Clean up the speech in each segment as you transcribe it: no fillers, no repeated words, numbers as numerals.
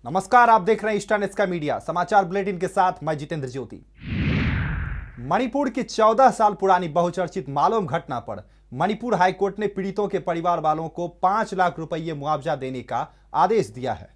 नमस्कार, आप देख रहे हैं ईस्टर्न का मीडिया समाचार बुलेटिन के साथ मैं जितेंद्र ज्योति। मणिपुर की 14 साल पुरानी बहुचर्चित मालूम घटना पर मणिपुर हाईकोर्ट ने पीड़ितों के परिवार वालों को 5 लाख रुपये मुआवजा देने का आदेश दिया है।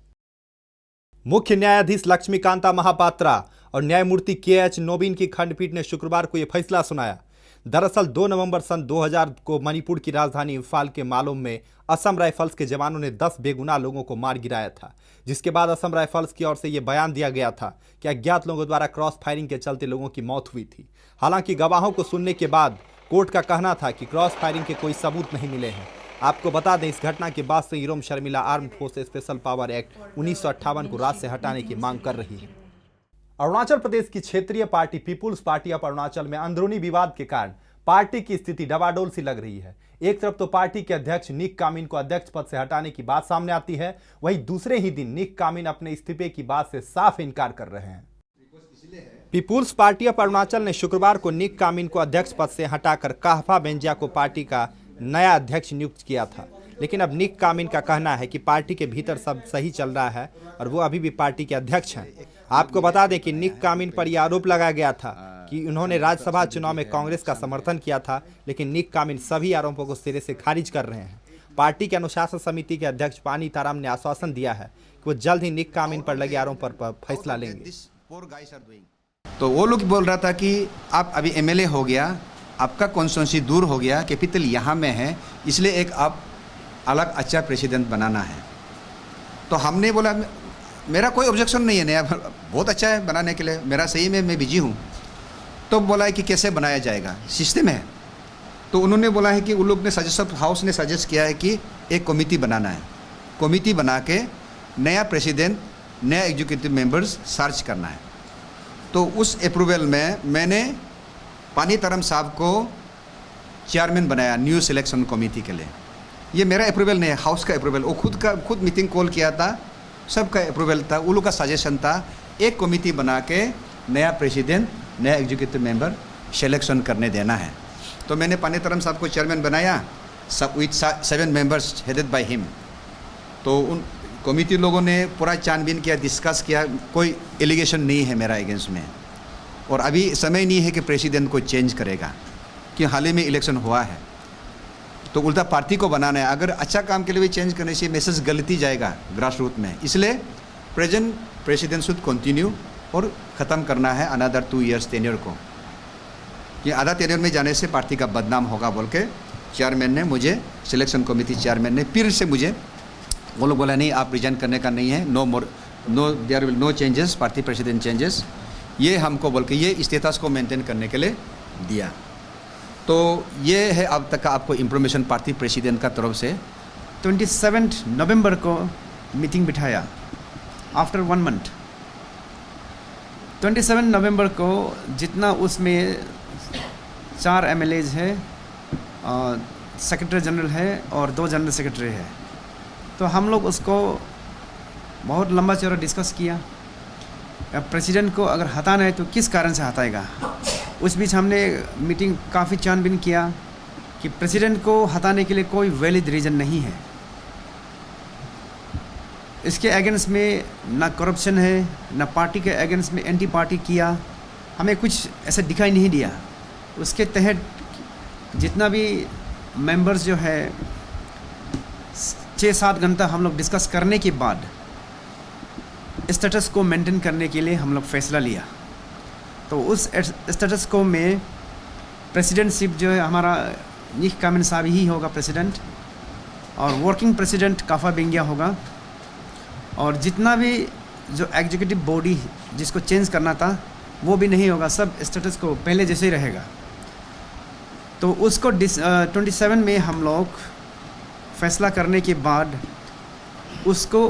मुख्य न्यायाधीश लक्ष्मीकांता महापात्रा और न्यायमूर्ति के.एच. नोबिन की खंडपीठ ने शुक्रवार को यह फैसला सुनाया। दरअसल 2 नवंबर सन 2000 को मणिपुर की राजधानी इम्फाल के मालूम में असम राइफल्स के जवानों ने 10 बेगुनाह लोगों को मार गिराया था, जिसके बाद असम राइफल्स की ओर से यह बयान दिया गया था कि अज्ञात लोगों द्वारा क्रॉस फायरिंग के चलते लोगों की मौत हुई थी। हालांकि गवाहों को सुनने के बाद कोर्ट का कहना था कि क्रॉस फायरिंग के कोई सबूत नहीं मिले हैं। आपको बता दें, इस घटना के बाद से Irom Sharmila armed force special power act 1958 को राज्य से हटाने की मांग कर रही है। अरुणाचल प्रदेश की क्षेत्रीय party People's Party of Arunachal में अंदरूनी विवाद के कारण पार्टी की स्थिति डवाडोल सी लग रही है। एक तरफ तो पार्टी के अध्यक्ष निक कामिन को अध्यक्ष पद से हटाने की बात सामने आती है, वहीं दूसरे ही दिन निक कामिन अपने इस्तीफे की बात से साफ इनकार कर रहे हैं। पीपुल्स पार्टी ऑफ अरुणाचल ने शुक्रवार को निक कामिन को अध्यक्ष पद से हटाकर काहफा बेंजिया को पार्टी का नया अध्यक्ष नियुक्त किया था, लेकिन अब निक कामिन का कहना है कि पार्टी के भीतर सब सही चल रहा है और वो अभी भी पार्टी के अध्यक्ष हैं। आपको बता दें कि निक कामिन पर यह आरोप लगाया गया था कि उन्होंने राज्यसभा चुनाव में कांग्रेस का समर्थन किया था, लेकिन निक कामिन सभी आरोपों को सिरे से खारिज कर रहे हैं। पार्टी के अनुशासन समिति के अध्यक्ष पानी ताराम ने आश्वासन दिया है कि वो जल्द ही निक कामिन पर लगे आरोपों पर फैसला लेंगे। तो वो लोग बोल रहा था कि आप अभी एमएलए हो गया, आपका कॉन्स्टिट्यूंसी दूर हो गया, कैपिटल यहाँ में है, इसलिए एक आप अलग अच्छा प्रेसिडेंट बनाना है। तो हमने बोला मेरा कोई ऑब्जेक्शन नहीं है, नया बहुत अच्छा है बनाने के लिए, मेरा सही में मैं बिजी हूँ। तो बोला है कि कैसे बनाया जाएगा, सिस्टम है। तो उन्होंने बोला है कि उन लोग ने सजेस्ट हाउस ने सजेस्ट किया है कि एक कमेटी बनाना है, कमेटी बना के नया प्रेसिडेंट नया एग्जीक्यूटिव मेंबर्स सर्च करना है। तो उस अप्रूवल में मैंने पानी तरम साहब को चेयरमैन बनाया न्यू सिलेक्शन कमेटी के लिए। ये मेरा अप्रूवल नहीं है, हाउस का अप्रूवल। वो खुद मीटिंग कॉल किया था, सबका अप्रूवल था, उन लोग का सजेशन था एक कमेटी बना के नया प्रेसिडेंट नया एग्जीक्यूटिव मेंबर सिलेक्शन करने देना है। तो मैंने पानी तरम साहब को चेयरमैन बनाया, सब with 7 members headed by him. तो उन कमेटी लोगों ने पूरा छानबीन किया, डिस्कस किया, कोई एलिगेशन नहीं है मेरा अगेंस्ट में, और अभी समय नहीं है कि प्रेसिडेंट को चेंज करेगा, कि हाल ही में इलेक्शन हुआ है। तो उल्टा पार्टी को बनाना है, अगर अच्छा काम के लिए भी चेंज करने से मैसेज गलती जाएगा ग्रास रूट में। इसलिए प्रेजेंट प्रेसिडेंट शुड कंटिन्यू और ख़त्म करना है अनदर 2 years टेन्योर को, कि आधा टेन्योर में जाने से पार्टी का बदनाम होगा बोल के चेयरमैन ने मुझे, सिलेक्शन कमेटी चेयरमैन ने फिर से मुझे, वो लोग बोला नहीं आप रिजाइन करने का नहीं है, no there will no changes, party president changes, ये हमको बोल के ये स्टेटस को मेंटेन करने के लिए दिया। तो ये है अब तक का आपको इंफॉर्मेशन पार्टी प्रेसिडेंट का तरफ से। 27 नवंबर को मीटिंग बिठाया आफ्टर 1 month। 27 नवंबर को जितना उसमें 4 MLAs है, सेक्रेटरी जनरल है और 2 जनरल सेक्रेटरी है। तो हम लोग उसको बहुत लंबा चौड़ा डिस्कस किया। प्रेसिडेंट को अगर हटाना है तो किस कारण से हटाएगा। उस बीच हमने मीटिंग काफ़ी छानबीन किया कि प्रेसिडेंट को हटाने के लिए कोई वैलिड रीज़न नहीं है। इसके अगेंस्ट में ना करप्शन है, ना पार्टी के अगेंस्ट में एंटी पार्टी किया, हमें कुछ ऐसा दिखाई नहीं दिया। उसके तहत जितना भी मेंबर्स जो है 6-7 घंटा हम लोग डिस्कस करने के बाद स्टेटस को मेंटेन करने के लिए हम लोग फैसला लिया। तो उस स्टेटस को में प्रेसिडेंटशिप जो है हमारा निक कामिन साहब ही होगा प्रेसिडेंट, और वर्किंग प्रेसिडेंट काफा बेंगिया होगा, और जितना भी जो एग्जीक्यूटिव बॉडी जिसको चेंज करना था वो भी नहीं होगा, सब स्टेटस को पहले जैसे ही रहेगा। तो उसको 27 में हम लोग फैसला करने के बाद उसको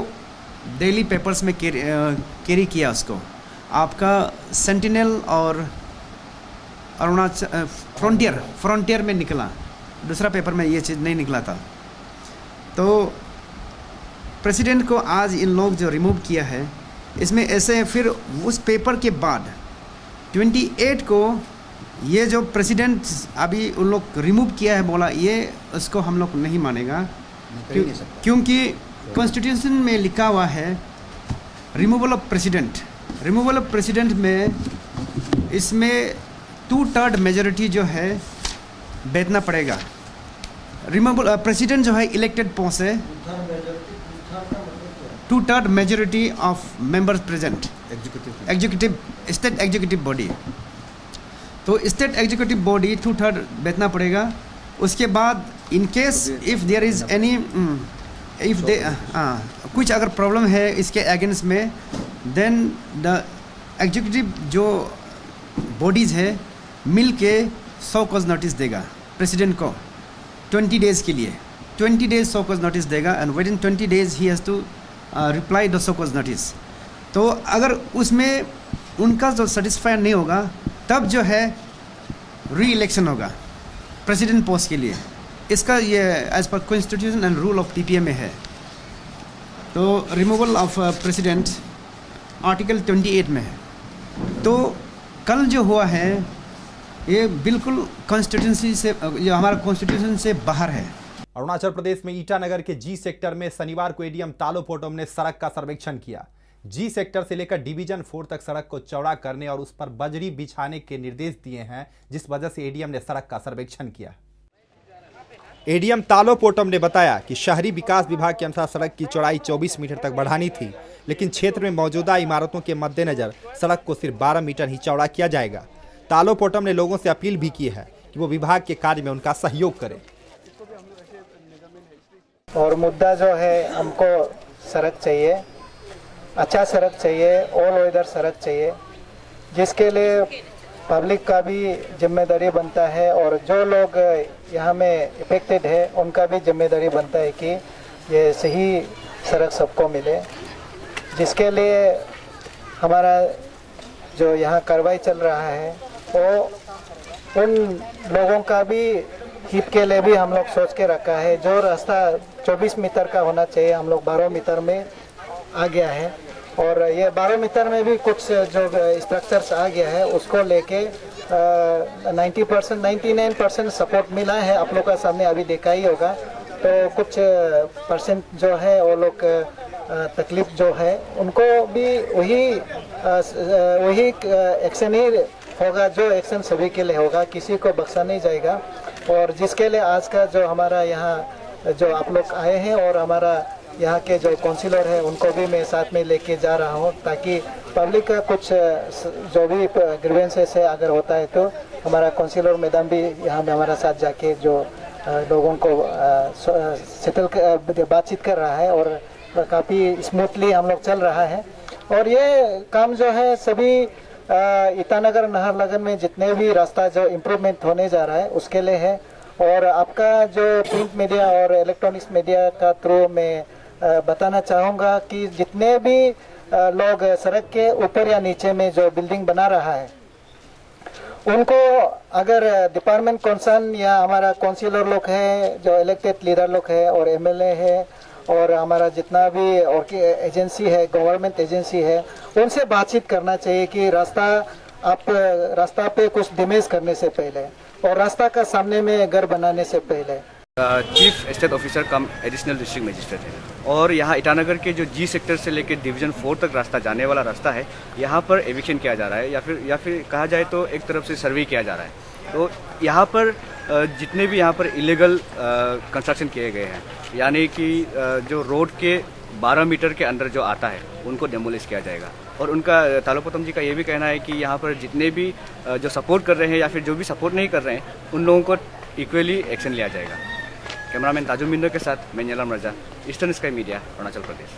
डेली पेपर्स में कैरी किया। उसको आपका सेंटिनल और अरुणाचल फ्रंटियर में निकला, दूसरा पेपर में ये चीज़ नहीं निकला था। तो प्रेसिडेंट को आज इन लोग जो रिमूव किया है, इसमें ऐसे है। फिर उस पेपर के बाद 28 को ये जो प्रेसिडेंट अभी उन लोग रिमूव किया है, बोला ये उसको हम लोग नहीं मानेगा, क्योंकि कॉन्स्टिट्यूशन में लिखा हुआ है रिमूवल ऑफ प्रेसिडेंट में इसमें 2/3 मेजोरिटी जो है बैठना पड़ेगा। रिमूवल प्रेसिडेंट जो है इलेक्टेड पोस्ट है, 2/3 majority of members present executive state executive body. तो स्टेट एग्जीक्यूटिव बॉडी 2/3 बैठना पड़ेगा। उसके बाद in case if there is any if they कुछ अगर प्रॉब्लम है इसके अगेंस्ट में, देन द एग्जीक्यूटिव जो बॉडीज़ है मिल के 100 कॉज नोटिस देगा प्रेसिडेंट को 20 डेज़ के लिए। 20 डेज़ 100 कॉज नोटिस देगा एंड विद इन 20 डेज़ ही has to reply the 100 cause notice. तो अगर उसमें उनका जो सेटिस्फाई नहीं होगा तब जो है री इलेक्शन होगा प्रेसिडेंट पोस्ट के लिए। इसका ये as per constitution and rule of PPA में है। तो रिमूवल ऑफ प्रेसिडेंट आर्टिकल 28 में है। तो कल जो हुआ है ये बिल्कुल कॉन्स्टिट्यूंसी से, जो हमारा कॉन्स्टिट्यूशन से बाहर है। अरुणाचल प्रदेश में ईटानगर के जी सेक्टर में शनिवार को एडीएम तालो पोटम ने सड़क का सर्वेक्षण किया। जी सेक्टर से लेकर डिवीजन 4 तक सड़क को चौड़ा करने और उस पर बजरी बिछाने के निर्देश दिए हैं, जिस वजह से एडीएम ने सड़क का सर्वेक्षण किया। एडीएम तालो पोटम ने बताया कि शहरी विकास विभाग के अनुसार सड़क की चौड़ाई 24 मीटर तक बढ़ानी थी, लेकिन क्षेत्र में मौजूदा इमारतों के मद्देनजर सड़क को सिर्फ 12 मीटर ही चौड़ा किया जाएगा। तालो पोटम ने लोगों से अपील भी की है कि वो विभाग के कार्य में उनका सहयोग करें। और मुद्दा जो है, हमको सड़क चाहिए, अच्छा सड़क चाहिए, ऑल वेदर सड़क चाहिए, जिसके लिए पब्लिक का भी जिम्मेदारी बनता है और जो लोग यहाँ में इफेक्टेड है उनका भी जिम्मेदारी बनता है कि ये सही सड़क सबको मिले। जिसके लिए हमारा जो यहाँ कार्रवाई चल रहा है वो उन लोगों का भी हित के लिए भी हम लोग सोच के रखा है। जो रास्ता 24 मीटर का होना चाहिए, हम लोग 12 मीटर में आ गया है और ये 12 मीटर में भी कुछ जो स्ट्रक्चर्स आ गया है उसको लेके 90% 99% सपोर्ट मिला है। आप लोग का सामने अभी देखा ही होगा। तो कुछ परसेंट जो है वो लोग तकलीफ जो है उनको भी वही एक्शन ही होगा जो एक्शन सभी के लिए होगा, किसी को बख्शा नहीं जाएगा। और जिसके लिए आज का जो हमारा यहाँ जो आप लोग आए हैं और हमारा यहाँ के जो काउंसिलर है उनको भी मैं साथ में लेके जा रहा हूँ, ताकि पब्लिक का कुछ जो भी ग्रीवेंसेस है अगर होता है तो हमारा काउंसिलर मैडम भी यहाँ में हमारा साथ जाके जो लोगों को सेटल बातचीत कर रहा है और काफ़ी स्मूथली हम लोग चल रहा है। और ये काम जो है सभी ईटानगर नाहरलगुन में जितने भी रास्ता जो इम्प्रूवमेंट होने जा रहा है उसके लिए है। और आपका जो प्रिंट मीडिया और इलेक्ट्रॉनिक्स मीडिया का थ्रू मैं बताना चाहूँगा कि जितने भी लोग सड़क के ऊपर या नीचे में जो बिल्डिंग बना रहा है उनको अगर डिपार्टमेंट कंसर्न या हमारा काउंसिलर लोग है, जो इलेक्टेड लीडर लोग है और एमएलए है और हमारा जितना भी और एजेंसी है, गवर्नमेंट एजेंसी है, उनसे बातचीत करना चाहिए कि रास्ता पे कुछ डैमेज करने से पहले और रास्ता का सामने में घर बनाने से पहले। चीफ स्टेट ऑफिसर कम एडिशनल डिस्ट्रिक्ट मजिस्ट्रेट है और यहाँ ईटानगर के जो जी सेक्टर से लेकर डिवीजन 4 तक रास्ता जाने वाला रास्ता है, यहाँ पर एविक्शन किया जा रहा है या फिर कहा जाए तो एक तरफ से सर्वे किया जा रहा है। तो यहाँ पर जितने भी यहाँ पर इलीगल कंस्ट्रक्शन किए गए हैं, यानी कि जो रोड के 12 मीटर के अंदर जो आता है उनको डेमोलिश किया जाएगा। और उनका तालोपोतम जी का ये भी कहना है कि यहाँ पर जितने भी जो सपोर्ट कर रहे हैं या फिर जो भी सपोर्ट नहीं कर रहे हैं उन लोगों को इक्वली एक्शन लिया जाएगा। कैमरामैन ताजुल मिंदो के साथ मैं नीलम रजा, eastern sky media, Arunachal Pradesh.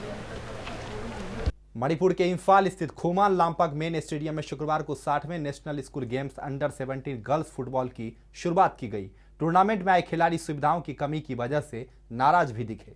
Manipur के इम्फाल स्थित खोमान लामपाक मेन स्टेडियम में शुक्रवार को 60वें national school games under 17 girls football की शुरुआत की गई। टूर्नामेंट में आए खिलाड़ी सुविधाओं की कमी की वजह से नाराज भी दिखे।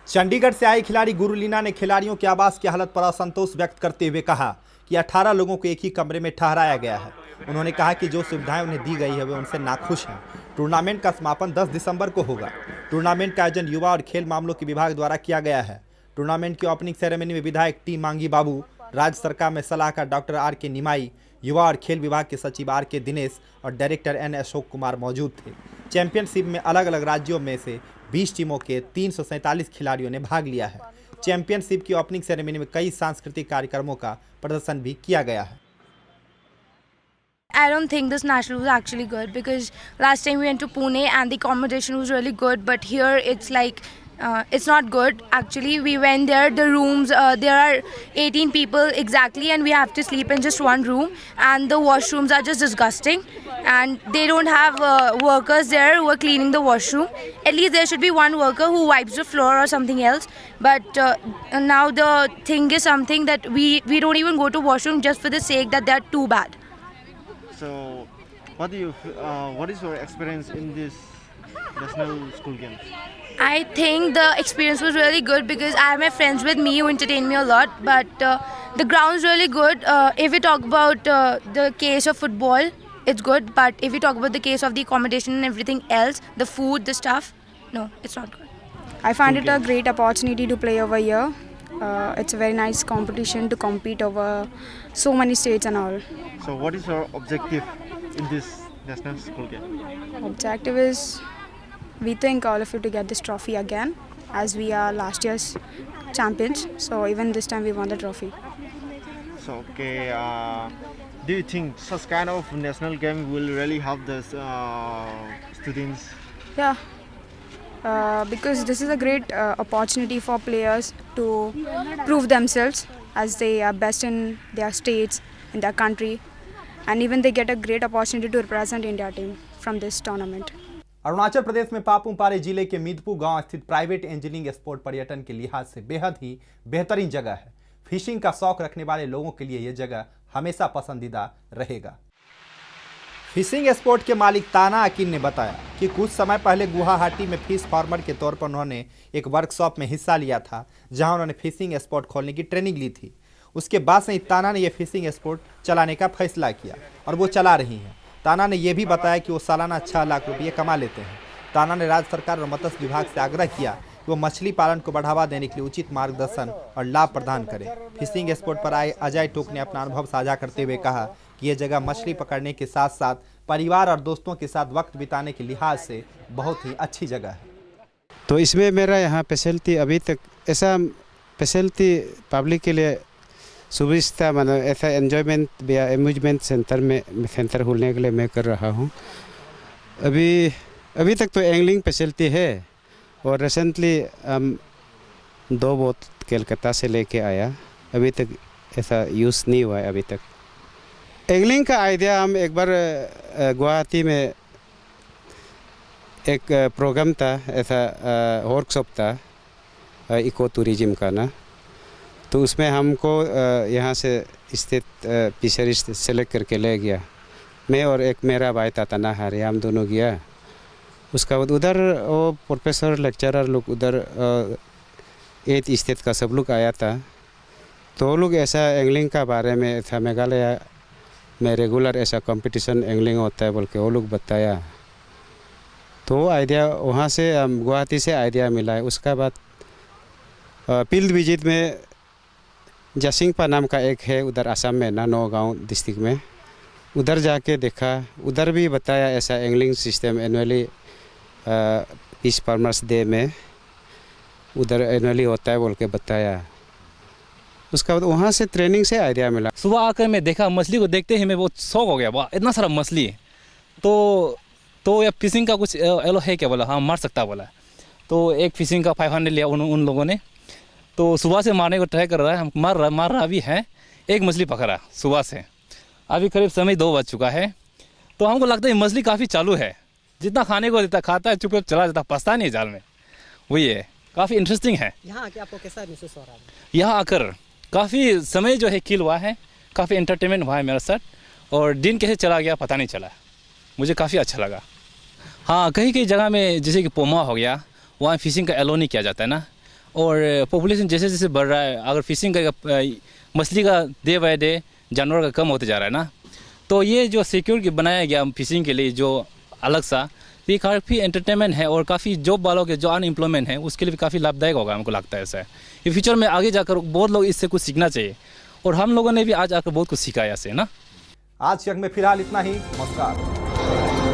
चंडीगढ़ से आए खिलाड़ी गुरुलीना ने खिलाड़ियों के आवास की हालत पर असंतोष व्यक्त करते हुए कहा कि 18 लोगों को एक ही कमरे में ठहराया गया है। उन्होंने कहा कि जो सुविधाएं उन्हें दी गई है वे उनसे नाखुश हैं। टूर्नामेंट का समापन 10 दिसंबर को होगा। टूर्नामेंट का आयोजन युवा और खेल मामलों के विभाग द्वारा किया गया है। टूर्नामेंट की ओपनिंग सेरेमनी में विधायक टी मांगी बाबू, राज्य सरकार में सलाहकार डॉक्टर आर के निमाई, युवा और खेल विभाग के सचिव आर के दिनेश और डायरेक्टर एन अशोक कुमार मौजूद थे। चैंपियनशिप में अलग अलग राज्यों में से 20 टीमों के 347 खिलाड़ियों ने भाग लिया है। चैंपियनशिप की ओपनिंग सेरेमनी में कई सांस्कृतिक कार्यक्रमों का प्रदर्शन भी किया गया है। I don't think this national was actually good because last time we went to Pune and the accommodation was really good, but here it's like it's not good. Actually, we went there. The rooms there are 18 people exactly, and we have to sleep in just one room. And the washrooms are just disgusting, and they don't have workers there who are cleaning the washroom. At least there should be one worker who wipes the floor or something else. But now the thing is something that we don't even go to washroom just for the sake that they are too bad. So, what is your experience in this national school games? I think the experience was really good because I have my friends with me who entertain me a lot. But the ground's really good. If we talk about the case of football, it's good. But if we talk about the case of the accommodation and everything else, the food, the stuff, no, it's not good. I find it a great opportunity to play over here. It's a very nice competition to compete over so many states and all. So, what is your objective in this national school game? Objective is we think all of you to get this trophy again, as we are last year's champions. So even this time we won the trophy. So, okay, do you think such kind of national game will really help the students? Yeah. Because this is a great opportunity for players to prove themselves as they are best in their states, in their country, and even they get a great opportunity to represent India team from this tournament. Arunachal Pradesh में पापुम पारे जिले के मिदपू गांव स्थित private engineering sport पर्यटन के लिहाज से बेहद ही बेहतरीन जगह है। फिशिंग का शौक रखने वाले लोगों के लिए यह जगह हमेशा पसंदीदा रहेगा। फिशिंग स्पोर्ट के मालिक ताना अकीन ने बताया कि कुछ समय पहले गुवाहाटी में फिश फार्मर के तौर पर उन्होंने एक वर्कशॉप में हिस्सा लिया था, जहां उन्होंने फिशिंग स्पोर्ट खोलने की ट्रेनिंग ली थी। उसके बाद से ताना ने यह फिशिंग स्पोर्ट चलाने का फैसला किया और वो चला रही हैं। ताना ने यह भी बताया कि वो सालाना 6 लाख रुपये कमा लेते हैं। ताना ने राज्य सरकार और मत्स्य विभाग से आग्रह किया कि वो मछली पालन को बढ़ावा देने के लिए उचित मार्गदर्शन और लाभ प्रदान करें। फिशिंग स्पोर्ट पर आए अजय टोक ने अपना अनुभव साझा करते हुए कहा कि यह जगह मछली पकड़ने के साथ साथ परिवार और दोस्तों के साथ वक्त बिताने के लिहाज से बहुत ही अच्छी जगह है। तो इसमें मेरा यहाँ फैसिलिटी अभी तक ऐसा फैसिलिटी पब्लिक के लिए सुविधा मतलब ऐसा एंजॉयमेंट या एम्यूजमेंट सेंटर खोलने के लिए मैं कर रहा हूँ। अभी तक तो एंगलिंग फैसिलिटी है और रिसेंटली 2 बोट कलकत्ता से लेके आया। अभी तक ऐसा यूज़ नहीं हुआ है अभी तक। एंगलिंग का आइडिया हम एक बार गुवाहाटी में एक प्रोग्राम था, ऐसा वर्कशॉप था इको टूरिज्म का ना, तो उसमें हमको यहाँ से स्टेट फिशरीज सेलेक्ट करके ले गया। मैं और एक मेरा भाई था तना हारे, हम दोनों गया। उसका बाद उधर वो प्रोफेसर लेक्चरर लोग उधर 8 स्टेट का सब लोग आया था। तो वो लोग ऐसा एंगलिंग का बारे में था, मेघालय में रेगुलर ऐसा कंपटीशन एंगलिंग होता है बोल के वो लोग बताया। तो आइडिया वहाँ से गुवाहाटी से आइडिया मिला है। उसका बाद फील्ड विजिट में जासिंगपा नाम का एक है उधर असम में ना, नौगांव डिस्ट्रिक्ट में, उधर जाके देखा। उधर भी बताया ऐसा angling system annually fish farmers day में उधर एनुअली होता है बोल के बताया। उसका बाद वहाँ से ट्रेनिंग से आइडिया मिला। सुबह आकर मैं देखा, मछली को देखते ही मैं बहुत शौक हो गया। वाह, इतना सारा मछली। तो या फिशिंग का कुछ एलो है क्या बोला? हाँ, मार सकता बोला। तो एक फिशिंग का 500 लिया उन लोगों ने। तो सुबह से मारने को ट्राई कर रहा है, हम मार रहा भी है। एक मछली पकड़ा सुबह से, अभी करीब समय 2 बज चुका है। तो हमको लगता है मछली काफ़ी चालू है, जितना खाने को देता खाता है, चुपचाप चला जाता, फंसता नहीं जाल में। वही है, काफ़ी इंटरेस्टिंग है। यहाँ आके आपको कैसा महसूस हो रहा है? यहाँ आकर काफ़ी समय जो है किल हुआ है, काफ़ी एंटरटेनमेंट हुआ है मेरा साथ, और दिन कैसे चला गया पता नहीं चला। मुझे काफ़ी अच्छा लगा। हाँ, कहीं जगह में जैसे कि पोमा हो गया, वहाँ फिशिंग का एलो नहीं किया जाता है ना, और पॉपुलेशन जैसे जैसे बढ़ रहा है, अगर फिशिंग का मछली का डे बाय डे जानवर का कम होते जा रहा है ना, तो ये जो सिक्योर बनाया गया फिशिंग के लिए जो अलग सा, ये काफ़ी एंटरटेनमेंट है और काफ़ी जॉब वालों के जो अनएम्प्लॉयमेंट है उसके लिए भी काफ़ी लाभदायक होगा, हमको लगता है ऐसा है। ये फ्यूचर में आगे जाकर बहुत लोग इससे कुछ सीखना चाहिए, और हम लोगों ने भी आज आकर बहुत कुछ सीखा है ऐसे ना। आज के अंक में फिलहाल इतना ही। नमस्कार।